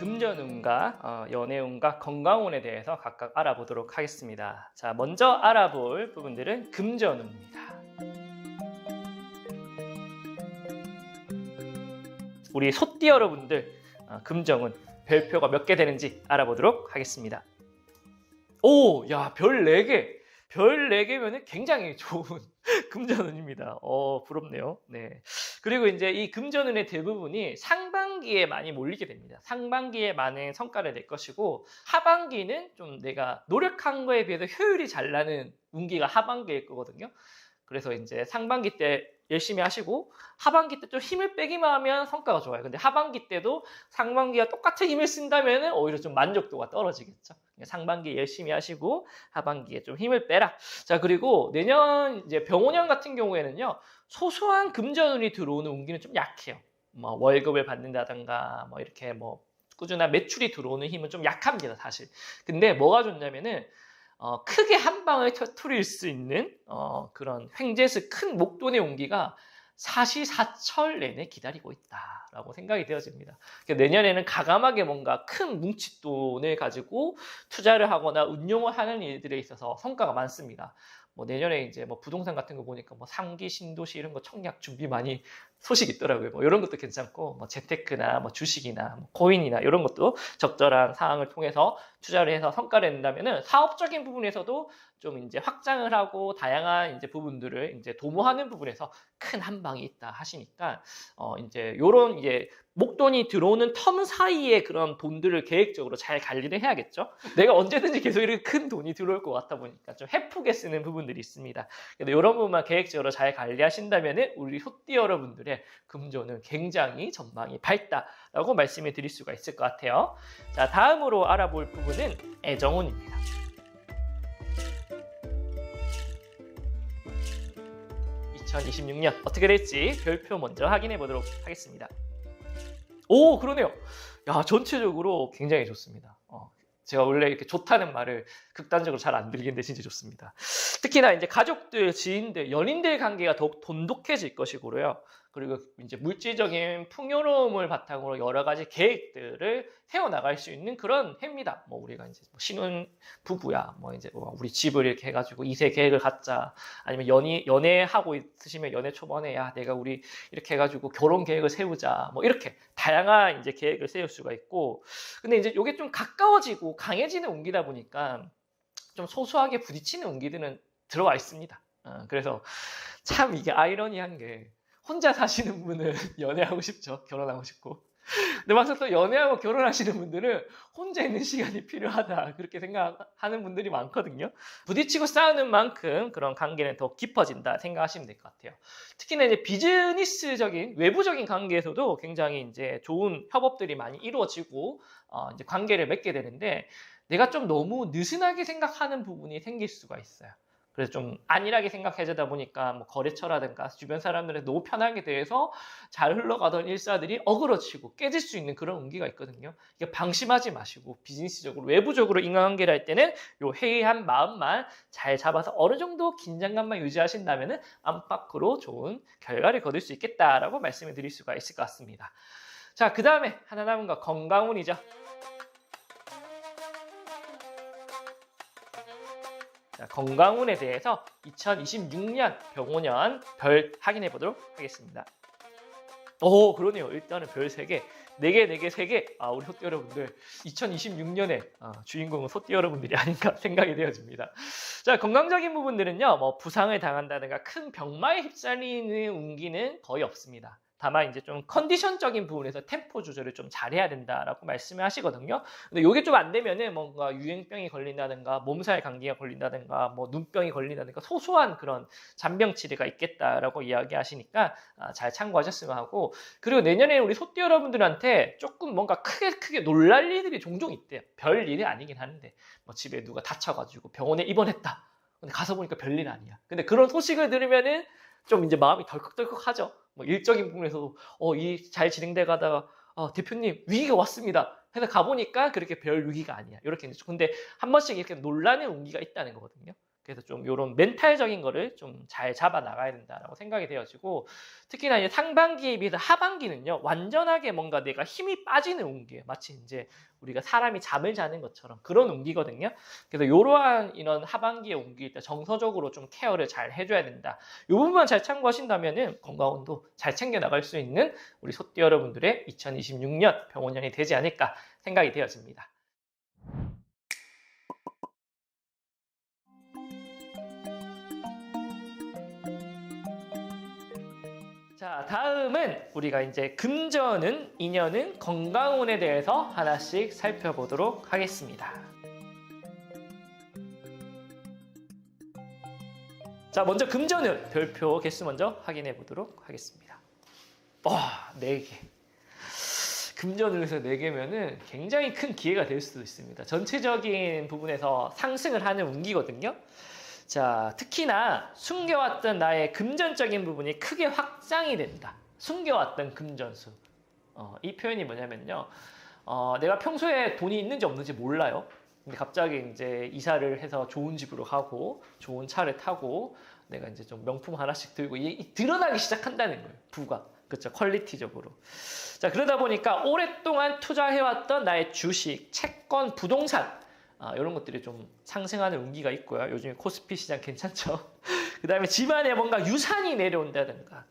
금전운과 연애운과 건강운에 대해서 각각 알아보도록 하겠습니다. 자, 먼저 알아볼 부분들은 금전운입니다. 우리 소띠 여러분들 금전운 별표가 몇 개 되는지 알아보도록 하겠습니다. 오, 야, 별 4개. 별 4개면은 굉장히 좋은 금전운입니다. 부럽네요. 네. 그리고 이제 이 금전운의 대부분이 상반기에 많이 몰리게 됩니다. 상반기에 많은 성과를 낼 것이고, 하반기는 좀 내가 노력한 거에 비해서 효율이 잘 나는 운기가 하반기일 거거든요. 그래서 이제 상반기 때 열심히 하시고 하반기 때 좀 힘을 빼기만 하면 성과가 좋아요. 근데 하반기 때도 상반기와 똑같은 힘을 쓴다면 오히려 좀 만족도가 떨어지겠죠. 상반기에 열심히 하시고 하반기에 좀 힘을 빼라. 자, 그리고 내년 이제 병오년 같은 경우에는요, 소소한 금전운이 들어오는 운기는 좀 약해요. 뭐 월급을 받는다든가 뭐 이렇게 뭐 꾸준한 매출이 들어오는 힘은 좀 약합니다, 사실. 근데 뭐가 좋냐면은 크게 한 방을 터뜨릴 수 있는 그런 횡재수 큰 목돈의 온기가 사시사철 내내 기다리고 있다라고 생각이 되어집니다. 그러니까 내년에는 가감하게 뭔가 큰 뭉칫돈을 가지고 투자를 하거나 운용을 하는 일들에 있어서 성과가 많습니다. 뭐 내년에 이제 뭐 부동산 같은 거 보니까 뭐 3기 신도시 이런 거 청약 준비 많이 소식이 있더라고요. 뭐 이런 것도 괜찮고, 뭐 재테크나 뭐 주식이나 뭐 코인이나 이런 것도 적절한 상황을 통해서 투자를 해서 성과를 낸다면은 사업적인 부분에서도 좀 이제 확장을 하고 다양한 이제 부분들을 이제 도모하는 부분에서 큰 한 방이 있다 하시니까 이제 요런 이제 목돈이 들어오는 텀 사이에 그런 돈들을 계획적으로 잘 관리를 해야겠죠. 내가 언제든지 계속 이렇게 큰 돈이 들어올 것 같다 보니까 좀 헤프게 쓰는 부분들이 있습니다. 그래서 이런 부분만 계획적으로 잘 관리하신다면은 우리 소띠 여러분들의 금전은 굉장히 전망이 밝다라고 말씀을 드릴 수가 있을 것 같아요. 자, 다음으로 알아볼 부분은 애정운입니다. 2026년 어떻게 될지 별표 먼저 확인해 보도록 하겠습니다. 오, 그러네요. 야, 전체적으로 굉장히 좋습니다. 제가 원래 이렇게 좋다는 말을 극단적으로 잘 안 들리는데 진짜 좋습니다. 특히나 이제 가족들, 지인들, 연인들 관계가 더욱 돈독해질 것이고요. 그리고 이제 물질적인 풍요로움을 바탕으로 여러 가지 계획들을 세워나갈 수 있는 그런 해입니다. 뭐 우리가 이제 신혼 부부야, 뭐 이제 우리 집을 이렇게 해가지고 2세 계획을 갖자, 아니면 연애하고 있으시면 연애 초반에 야, 내가 우리 이렇게 해가지고 결혼 계획을 세우자, 뭐 이렇게 다양한 이제 계획을 세울 수가 있고, 근데 이제 이게 좀 가까워지고 강해지는 운기다 보니까 좀 소소하게 부딪히는 운기들은 들어와 있습니다. 그래서 참 이게 아이러니한 게 혼자 사시는 분은 연애하고 싶죠. 결혼하고 싶고. 근데 막상 또 연애하고 결혼하시는 분들은 혼자 있는 시간이 필요하다, 그렇게 생각하는 분들이 많거든요. 부딪히고 싸우는 만큼 그런 관계는 더 깊어진다 생각하시면 될 것 같아요. 특히나 이제 비즈니스적인 외부적인 관계에서도 굉장히 이제 좋은 협업들이 많이 이루어지고 이제 관계를 맺게 되는데, 내가 좀 너무 느슨하게 생각하는 부분이 생길 수가 있어요. 그래서 좀 안일하게 생각해주다 보니까 뭐 거래처라든가 주변 사람들의 너무 편하게 대해서 잘 흘러가던 일사들이 어그러지고 깨질 수 있는 그런 운기가 있거든요. 이게 방심하지 마시고 비즈니스적으로 외부적으로 인간관계를 할 때는 요 해이한 마음만 잘 잡아서 어느 정도 긴장감만 유지하신다면은 안팎으로 좋은 결과를 거둘 수 있겠다라고 말씀을 드릴 수가 있을 것 같습니다. 자, 그 다음에 하나 남은 거 건강운이죠. 자, 건강운에 대해서 2026년 병오년 별 확인해 보도록 하겠습니다. 오, 그러네요. 일단은 별 3개, 4개, 4개, 3개. 우리 소띠 여러분들 2026년에 주인공은 소띠 여러분들이 아닌가 생각이 되어집니다. 자, 건강적인 부분들은요, 뭐 부상을 당한다든가 큰 병마에 휩쓸리는 운기는 거의 없습니다. 다만 이제 좀 컨디션적인 부분에서 템포 조절을 좀 잘해야 된다라고 말씀을 하시거든요. 근데 이게 좀 안 되면은 뭔가 유행병이 걸린다든가 몸살 감기가 걸린다든가 뭐 눈병이 걸린다든가 소소한 그런 잔병 치레가 있겠다라고 이야기하시니까 잘 참고하셨으면 하고, 그리고 내년에 우리 소띠 여러분들한테 조금 뭔가 크게 놀랄 일들이 종종 있대요. 별 일이 아니긴 하는데 뭐 집에 누가 다쳐가지고 병원에 입원했다. 근데 가서 보니까 별일 아니야. 근데 그런 소식을 들으면은 좀 이제 마음이 덜컥덜컥하죠. 뭐 일적인 부분에서도 이 잘 진행돼 가다가 대표님 위기가 왔습니다 해서 가보니까 그렇게 별 위기가 아니야, 이렇게. 근데 한 번씩 이렇게 놀라는 운기가 있다는 거거든요. 그래서 좀 이런 멘탈적인 거를 좀 잘 잡아 나가야 된다라고 생각이 되어지고, 특히나 이제 상반기에 비해서 하반기는요 완전하게 뭔가 내가 힘이 빠지는 운기예요. 마치 이제 우리가 사람이 잠을 자는 것처럼 그런 운기거든요. 그래서 이러한 이런 하반기의 운기일 때 정서적으로 좀 케어를 잘 해줘야 된다. 이 부분만 잘 참고하신다면은 건강운도 잘 챙겨 나갈 수 있는 우리 소띠 여러분들의 2026년 병원년이 되지 않을까 생각이 되어집니다. 자, 다음은 우리가 이제 금전운, 인연운, 건강운에 대해서 하나씩 살펴보도록 하겠습니다. 자, 먼저 금전운 별표 개수 먼저 확인해 보도록 하겠습니다. 와, 4개. 금전운에서 4개면은 굉장히 큰 기회가 될 수도 있습니다. 전체적인 부분에서 상승을 하는 운기거든요. 자, 특히나 숨겨왔던 나의 금전적인 부분이 크게 확장이 된다. 숨겨왔던 금전수. 이 표현이 뭐냐면요. 내가 평소에 돈이 있는지 없는지 몰라요. 근데 갑자기 이제 이사를 해서 좋은 집으로 가고 좋은 차를 타고 내가 이제 좀 명품 하나씩 들고 드러나기 시작한다는 거예요. 부가. 그렇죠. 퀄리티적으로. 자, 그러다 보니까 오랫동안 투자해왔던 나의 주식, 채권, 부동산 이런 것들이 좀 상승하는 운기가 있고요. 요즘에 코스피 시장 괜찮죠? 그 다음에 집안에 뭔가 유산이 내려온다든가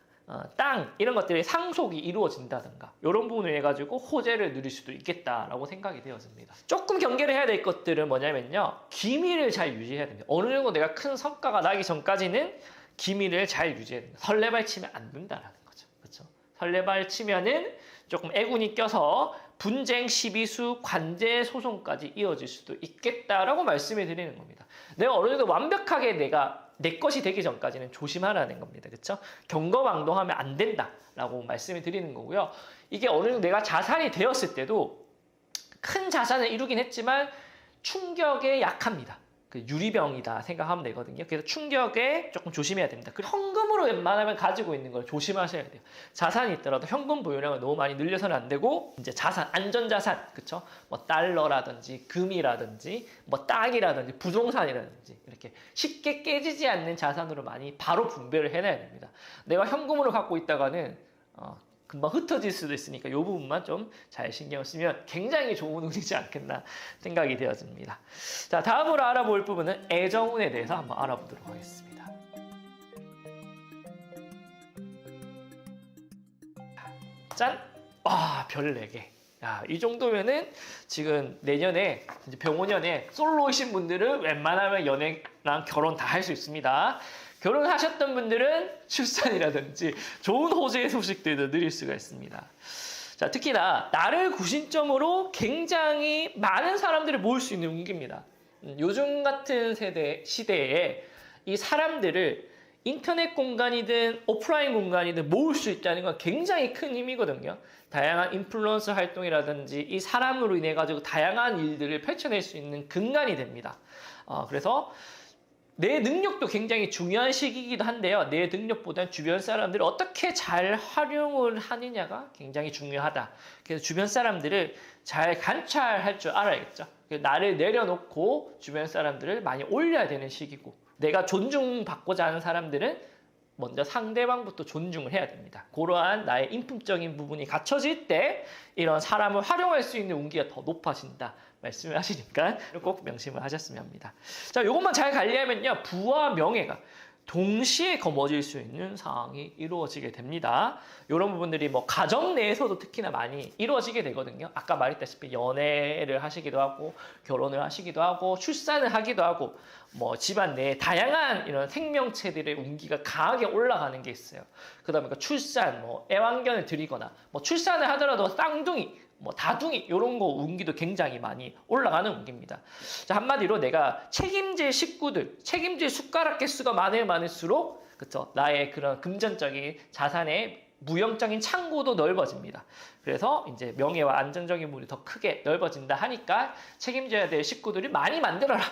땅 이런 것들이 상속이 이루어진다든가 이런 부분을 해가지고 호재를 누릴 수도 있겠다라고 생각이 되어집니다. 조금 경계를 해야 될 것들은 뭐냐면요. 기밀을 잘 유지해야 됩니다. 어느 정도 내가 큰 성과가 나기 전까지는 기밀을 잘 유지해야 됩니다. 설레발 치면 안 된다라는 거죠. 그렇죠? 설레발 치면은 조금 애군이 껴서 분쟁, 시비수, 관제 소송까지 이어질 수도 있겠다라고 말씀을 드리는 겁니다. 내가 어느 정도 완벽하게 내 것이 되기 전까지는 조심하라는 겁니다. 그렇죠? 경거망동하면 안 된다라고 말씀을 드리는 거고요. 이게 어느 정도 내가 자산이 되었을 때도 큰 자산을 이루긴 했지만 충격에 약합니다. 그 유리병이다 생각하면 되거든요. 그래서 충격에 조금 조심해야 됩니다. 그리고 현금으로 웬만하면 가지고 있는 걸 조심하셔야 돼요. 자산이 있더라도 현금 보유량을 너무 많이 늘려서는 안 되고 이제 자산, 안전자산, 그쵸? 뭐 달러라든지 금이라든지 뭐 땅이라든지 부동산이라든지 이렇게 쉽게 깨지지 않는 자산으로 많이 바로 분배를 해놔야 됩니다. 내가 현금으로 갖고 있다가는 금방 흩어질 수도 있으니까 이 부분만 좀 잘 신경 쓰면 굉장히 좋은 운이지 않겠나 생각이 되어집니다. 자, 다음으로 알아볼 부분은 애정운에 대해서 한번 알아보도록 하겠습니다. 짠! 별 4개. 야, 이 정도면은 지금 내년에 이제 병원년에 솔로이신 분들은 웬만하면 연애랑 결혼 다 할 수 있습니다. 결혼하셨던 분들은 출산이라든지 좋은 호재의 소식들도 누릴 수가 있습니다. 자, 특히나 나를 구심점으로 굉장히 많은 사람들을 모을 수 있는 운기입니다. 요즘 같은 시대에 이 사람들을 인터넷 공간이든 오프라인 공간이든 모을 수 있다는 건 굉장히 큰 힘이거든요. 다양한 인플루언서 활동이라든지 이 사람으로 인해 가지고 다양한 일들을 펼쳐낼 수 있는 근간이 됩니다. 그래서 내 능력도 굉장히 중요한 시기이기도 한데요. 내 능력보다는 주변 사람들을 어떻게 잘 활용을 하느냐가 굉장히 중요하다. 그래서 주변 사람들을 잘 관찰할 줄 알아야겠죠. 나를 내려놓고 주변 사람들을 많이 올려야 되는 시기고, 내가 존중받고자 하는 사람들은 먼저 상대방부터 존중을 해야 됩니다. 그러한 나의 인품적인 부분이 갖춰질 때 이런 사람을 활용할 수 있는 운기가 더 높아진다 말씀을 하시니까 꼭 명심을 하셨으면 합니다. 자, 이것만 잘 관리하면요, 부와 명예가 동시에 거머쥘 수 있는 상황이 이루어지게 됩니다. 이런 부분들이 뭐 가정 내에서도 특히나 많이 이루어지게 되거든요. 아까 말했다시피 연애를 하시기도 하고 결혼을 하시기도 하고 출산을 하기도 하고 뭐 집안 내에 다양한 이런 생명체들의 운기가 강하게 올라가는 게 있어요. 그러다 보니까 출산, 뭐 애완견을 드리거나 뭐 출산을 하더라도 쌍둥이, 뭐 다둥이 이런 거 운기도 굉장히 많이 올라가는 운기입니다. 자, 한마디로 내가 책임질 식구들, 책임질 숟가락 개수가 많을수록 그쵸, 나의 그런 금전적인 자산의 무형적인 창고도 넓어집니다. 그래서 이제 명예와 안정적인 부분이 더 크게 넓어진다 하니까 책임져야 될 식구들이 많이 만들어라.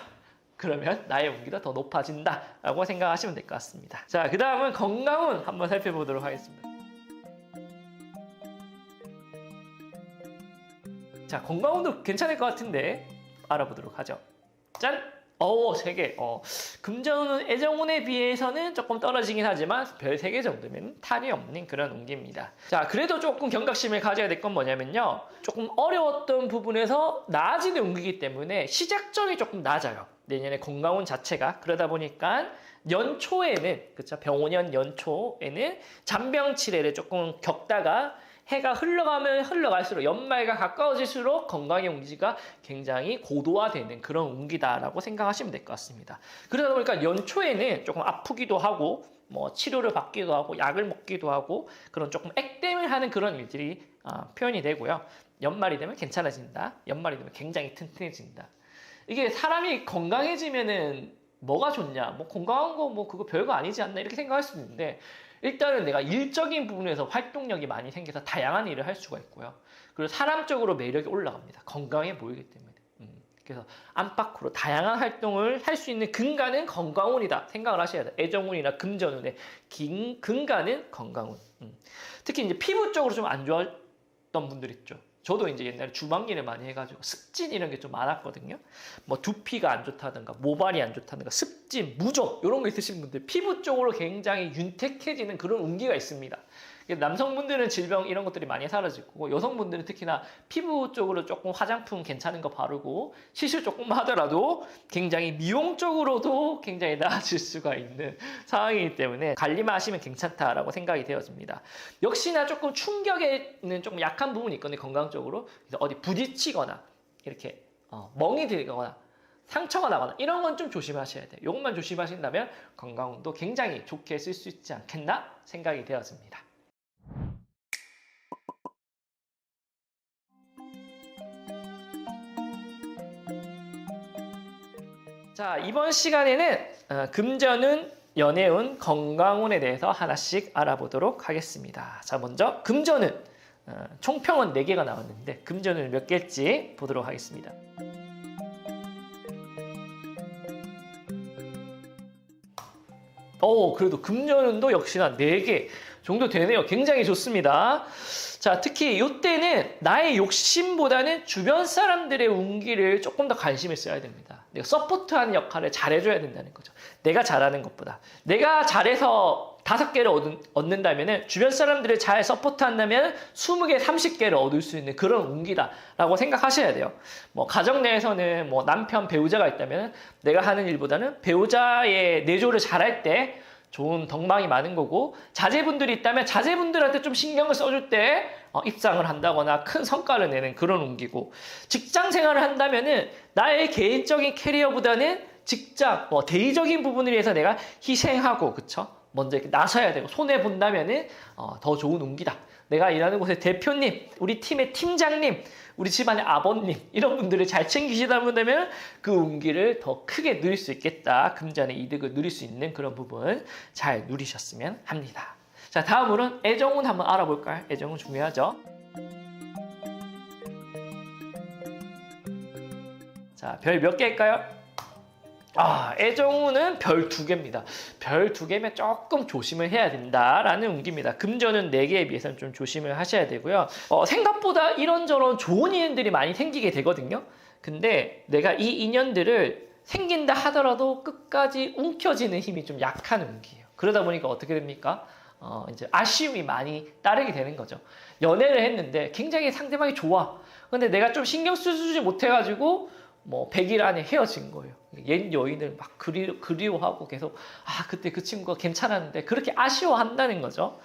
그러면 나의 운기도 더 높아진다라고 생각하시면 될 것 같습니다. 자, 그 다음은 건강운 한번 살펴보도록 하겠습니다. 자, 건강운도 괜찮을 것 같은데 알아보도록 하죠. 짠! 세 개. 금전운은 애정운에 비해서는 조금 떨어지긴 하지만 별 3개 정도면 탈이 없는 그런 운기입니다. 자, 그래도 조금 경각심을 가져야 될 건 뭐냐면요. 조금 어려웠던 부분에서 나아지는 운기이기 때문에 시작점이 조금 낮아요. 내년에 건강운 자체가. 그러다 보니까 연초에는, 그쵸? 병오년 연초에는 잔병치레를 조금 겪다가 해가 흘러가면 흘러갈수록 연말과 가까워질수록 건강의 운기가 굉장히 고도화되는 그런 운기다라고 생각하시면 될 것 같습니다. 그러다 보니까 연초에는 조금 아프기도 하고 뭐 치료를 받기도 하고 약을 먹기도 하고 그런 조금 액땜을 하는 그런 일들이 표현이 되고요. 연말이 되면 괜찮아진다. 연말이 되면 굉장히 튼튼해진다. 이게 사람이 건강해지면은 뭐가 좋냐? 뭐 건강한 거 뭐 그거 별거 아니지 않나 이렇게 생각할 수 있는데 일단은 내가 일적인 부분에서 활동력이 많이 생겨서 다양한 일을 할 수가 있고요. 그리고 사람적으로 매력이 올라갑니다. 건강해 보이기 때문에. 그래서 안팎으로 다양한 활동을 할 수 있는 근간은 건강운이다 생각을 하셔야 돼요. 애정운이나 금전운의 근간은 건강운. 특히 이제 피부 쪽으로 좀 안 좋았던 분들 있죠. 저도 이제 옛날에 주방일을 많이 해가지고 습진 이런 게 좀 많았거든요. 뭐 두피가 안 좋다든가 모발이 안 좋다든가 습진, 무좀 이런 거 있으신 분들 피부 쪽으로 굉장히 윤택해지는 그런 운기가 있습니다. 남성분들은 질병 이런 것들이 많이 사라지고 여성분들은 특히나 피부 쪽으로 조금 화장품 괜찮은 거 바르고 시술 조금 하더라도 굉장히 미용 쪽으로도 굉장히 나아질 수가 있는 상황이기 때문에 관리만 하시면 괜찮다라고 생각이 되어집니다. 역시나 조금 충격에는 조금 약한 부분이 있거든요. 건강적으로. 그래서 어디 부딪히거나 이렇게 멍이 들거나 상처가 나거나 이런 건 좀 조심하셔야 돼요. 이것만 조심하신다면 건강운도 굉장히 좋게 쓸 수 있지 않겠나 생각이 되었습니다. 자, 이번 시간에는 금전운, 연애운, 건강운에 대해서 하나씩 알아보도록 하겠습니다. 자, 먼저 금전운. 총평은 4개가 나왔는데 금전운 몇 개일지 보도록 하겠습니다. 그래도 금전운도 역시나 4개 정도 되네요. 굉장히 좋습니다. 자, 특히 이때는 나의 욕심보다는 주변 사람들의 운기를 조금 더 관심을 써야 됩니다. 내가 서포트하는 역할을 잘해줘야 된다는 거죠. 내가 잘하는 것보다. 내가 잘해서 5개를 얻는다면 주변 사람들을 잘 서포트한다면 20개, 30개를 얻을 수 있는 그런 운기다라고 생각하셔야 돼요. 뭐 가정 내에서는 뭐 남편, 배우자가 있다면 내가 하는 일보다는 배우자의 내조를 잘할 때 좋은 덕망이 많은 거고 자제분들이 있다면 자제분들한테 좀 신경을 써줄 때 입상을 한다거나 큰 성과를 내는 그런 운기고 직장 생활을 한다면은 나의 개인적인 캐리어보다는 직장, 대의적인 부분을 위해서 내가 희생하고 그쵸? 먼저 이렇게 나서야 되고 손해 본다면은 더 좋은 운기다. 내가 일하는 곳의 대표님, 우리 팀의 팀장님, 우리 집안의 아버님 이런 분들을 잘 챙기시다 보면 그 운기를 더 크게 누릴 수 있겠다. 금전의 이득을 누릴 수 있는 그런 부분 잘 누리셨으면 합니다. 자, 다음으로는 애정운 한번 알아볼까요? 애정운 중요하죠. 자, 별 몇 개일까요? 애정운은 별 2개입니다. 별 2개면 조금 조심을 해야 된다라는 운기입니다. 금전은 4개에 비해서는 좀 조심을 하셔야 되고요. 생각보다 이런저런 좋은 인연들이 많이 생기게 되거든요. 근데 내가 이 인연들을 생긴다 하더라도 끝까지 움켜쥐는 힘이 좀 약한 운기예요. 그러다 보니까 어떻게 됩니까? 이제 아쉬움이 많이 따르게 되는 거죠. 연애를 했는데 굉장히 상대방이 좋아. 근데 내가 좀 신경 쓰지 못해가지고 100일 안에 헤어진 거예요. 옛 여인을 막 그리워하고 계속 그때 그 친구가 괜찮았는데 그렇게 아쉬워한다는 거죠.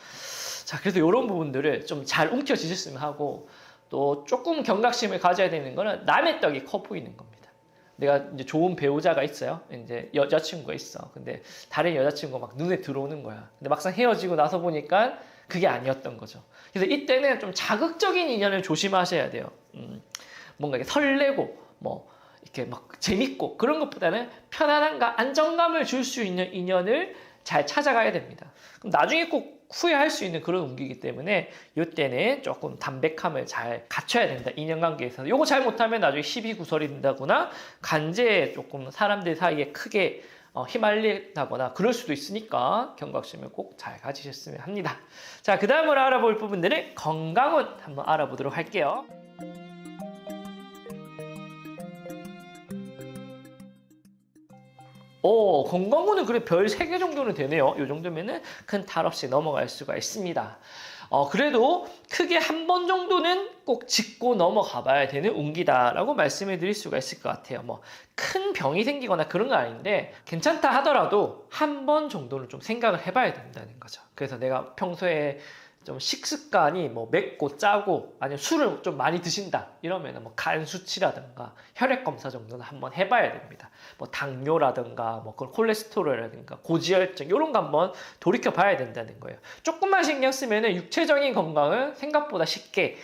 자, 그래서 이런 부분들을 좀 잘 움켜쥐셨으면 하고 또 조금 경각심을 가져야 되는 거는 남의 떡이 커 보이는 겁니다. 내가 이제 좋은 배우자가 있어요. 이제 여자친구가 있어. 근데 다른 여자친구가 막 눈에 들어오는 거야. 근데 막상 헤어지고 나서 보니까 그게 아니었던 거죠. 그래서 이때는 좀 자극적인 인연을 조심하셔야 돼요. 뭔가 이렇게 설레고 이렇게 막 재밌고 그런 것보다는 편안함과 안정감을 줄 수 있는 인연을 잘 찾아가야 됩니다. 그럼 나중에 꼭 후회할 수 있는 그런 운기이기 때문에 이때는 조금 담백함을 잘 갖춰야 된다. 인연관계에서. 요거 잘 못하면 나중에 시비구설이 된다거나 간제에 조금 사람들 사이에 크게 휘말린다거나 그럴 수도 있으니까 경각심을 꼭 잘 가지셨으면 합니다. 자, 그 다음으로 알아볼 부분들은 건강운 한번 알아보도록 할게요. 건강운은 그래 별 3개 정도는 되네요. 이 정도면은 큰 탈 없이 넘어갈 수가 있습니다. 그래도 크게 한 번 정도는 꼭 짚고 넘어가 봐야 되는 운기다라고 말씀을 드릴 수가 있을 것 같아요. 뭐 큰 병이 생기거나 그런 건 아닌데 괜찮다 하더라도 한 번 정도는 좀 생각을 해봐야 된다는 거죠. 그래서 내가 평소에 좀 식습관이 뭐 맵고 짜고 아니면 술을 좀 많이 드신다 이러면 뭐 간 수치라든가 혈액 검사 정도는 한번 해봐야 됩니다. 뭐 당뇨라든가 뭐 콜레스테롤이라든가 고지혈증 이런 거 한번 돌이켜 봐야 된다는 거예요. 조금만 신경 쓰면은 육체적인 건강은 생각보다 쉽게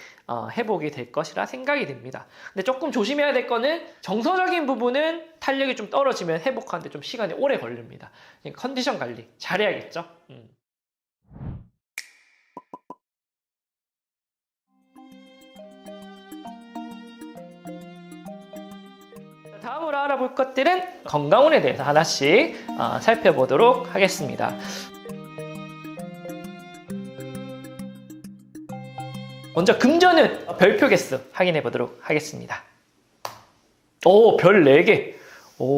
회복이 될 것이라 생각이 됩니다. 근데 조금 조심해야 될 거는 정서적인 부분은 탄력이 좀 떨어지면 회복하는데 좀 시간이 오래 걸립니다. 컨디션 관리 잘해야겠죠. 다음으로 알아볼 것들은 건강운에 대해서 하나씩 살펴보도록 하겠습니다. 먼저 금전은 별표 개수 확인해 보도록 하겠습니다. 별 4개.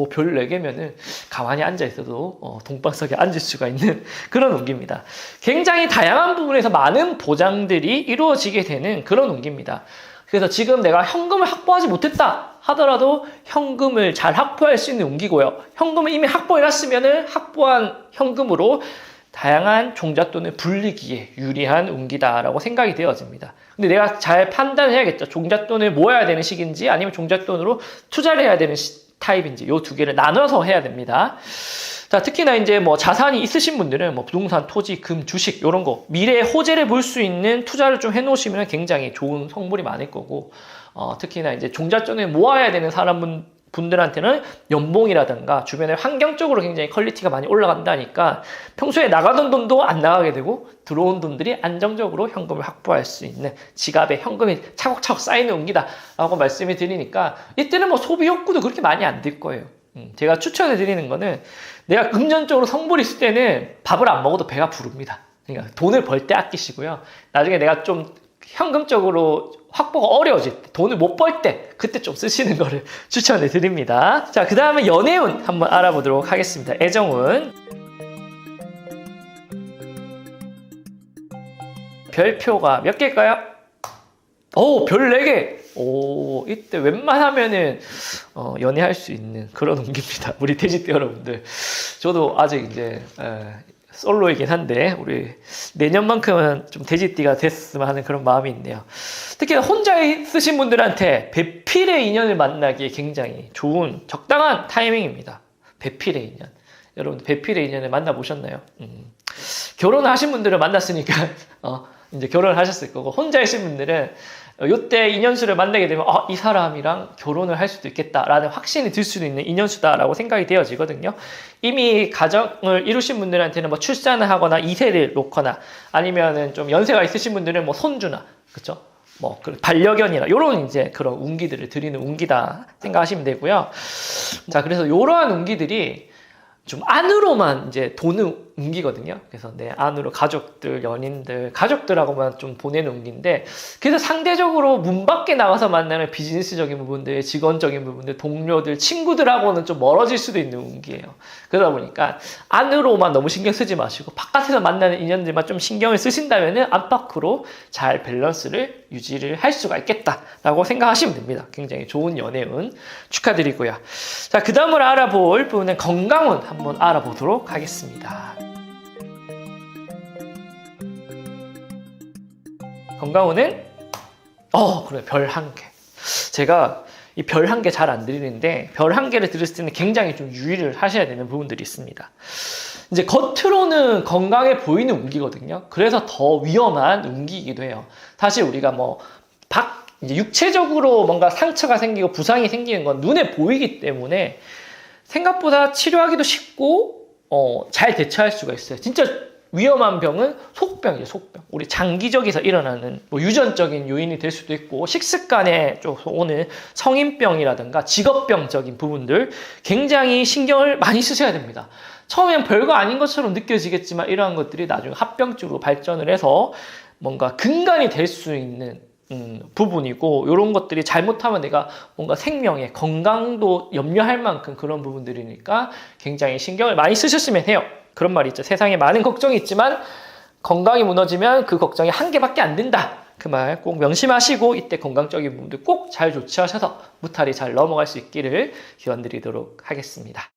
별 4개면은 가만히 앉아 있어도 동방석에 앉을 수가 있는 그런 운기입니다. 굉장히 다양한 부분에서 많은 보장들이 이루어지게 되는 그런 운기입니다. 그래서 지금 내가 현금을 확보하지 못했다 하더라도 현금을 잘 확보할 수 있는 운기고요. 현금을 이미 확보해놨으면 확보한 현금으로 다양한 종잣돈을 불리기에 유리한 운기다라고 생각이 되어집니다. 근데 내가 잘 판단해야겠죠. 종잣돈을 모아야 되는 시기인지 아니면 종잣돈으로 투자를 해야 되는 타입인지 이 2개를 나눠서 해야 됩니다. 자, 특히나 이제 뭐 자산이 있으신 분들은 뭐 부동산, 토지, 금, 주식 이런 거 미래의 호재를 볼 수 있는 투자를 좀 해놓으시면 굉장히 좋은 성물이 많을 거고, 특히나 이제 종잣돈을 모아야 되는 분들한테는 연봉이라든가 주변의 환경적으로 굉장히 퀄리티가 많이 올라간다니까 평소에 나가던 돈도 안 나가게 되고 들어온 돈들이 안정적으로 현금을 확보할 수 있는 지갑에 현금이 차곡차곡 쌓이는 운기다라고 말씀을 드리니까 이때는 뭐 소비 욕구도 그렇게 많이 안 들 거예요. 제가 추천해 드리는 거는 내가 금전적으로 성불이 있을 때는 밥을 안 먹어도 배가 부릅니다. 그러니까 돈을 벌 때 아끼시고요. 나중에 내가 좀 현금적으로 확보가 어려워질 때, 돈을 못 벌 때 그때 좀 쓰시는 거를 추천해 드립니다. 자, 그 다음에 연애운 한번 알아보도록 하겠습니다. 애정운. 별표가 몇 개일까요? 별 4개. 이때 웬만하면은 연애할 수 있는 그런 운기입니다. 우리 돼지띠 여러분들. 저도 아직 이제 솔로이긴 한데 우리 내년만큼은 좀 돼지띠가 됐으면 하는 그런 마음이 있네요. 특히 혼자 있으신 분들한테 배필의 인연을 만나기에 굉장히 좋은 적당한 타이밍입니다. 배필의 인연. 여러분 배필의 인연을 만나보셨나요? 결혼하신 분들을 만났으니까 이제 결혼을 하셨을 거고, 혼자 계신 분들은 이때 인연수를 만나게 되면 이 사람이랑 결혼을 할 수도 있겠다라는 확신이 들 수도 있는 인연수다라고 생각이 되어지거든요. 이미 가정을 이루신 분들한테는 뭐 출산을 하거나 2세를 놓거나 아니면은 좀 연세가 있으신 분들은 뭐 손주나 그렇죠? 뭐 반려견이나 이런 이제 그런 운기들을 드리는 운기다 생각하시면 되고요. 자, 그래서 이러한 운기들이 좀 안으로만 이제 돈을 옮기거든요. 그래서 내 안으로 가족들, 연인들, 가족들하고만 좀 보내는 운기인데, 그래서 상대적으로 문 밖에 나가서 만나는 비즈니스적인 부분들, 직원적인 부분들, 동료들, 친구들하고는 좀 멀어질 수도 있는 운기예요. 그러다 보니까 안으로만 너무 신경 쓰지 마시고 바깥에서 만나는 인연들만 좀 신경을 쓰신다면은 안팎으로 잘 밸런스를 유지를 할 수가 있겠다라고 생각하시면 됩니다. 굉장히 좋은 연애운 축하드리고요. 자, 그 다음으로 알아볼 부분은 건강운 한번 알아보도록 하겠습니다. 건강운은 그래, 별 1개. 제가 이 별 1개 잘 안 드리는데 별 1개를 들었을 때는 굉장히 좀 유의를 하셔야 되는 부분들이 있습니다. 이제 겉으로는 건강해 보이는 운기거든요. 그래서 더 위험한 운기이기도 해요. 사실 우리가 이제 육체적으로 뭔가 상처가 생기고 부상이 생기는 건 눈에 보이기 때문에 생각보다 치료하기도 쉽고 잘 대처할 수가 있어요. 진짜 위험한 병은 속병이죠, 속병. 우리 장기적에서 일어나는 유전적인 요인이 될 수도 있고, 식습관에 좀 오는 성인병이라든가 직업병적인 부분들 굉장히 신경을 많이 쓰셔야 됩니다. 처음엔 별거 아닌 것처럼 느껴지겠지만 이러한 것들이 나중에 합병증으로 발전을 해서 뭔가 근간이 될 수 있는 부분이고, 이런 것들이 잘못하면 내가 뭔가 생명에 건강도 염려할 만큼 그런 부분들이니까 굉장히 신경을 많이 쓰셨으면 해요. 그런 말이 있죠. 세상에 많은 걱정이 있지만 건강이 무너지면 그 걱정이 한 개밖에 안 된다. 그 말 꼭 명심하시고 이때 건강적인 부분들 꼭 잘 조치하셔서 무탈이 잘 넘어갈 수 있기를 기원드리도록 하겠습니다.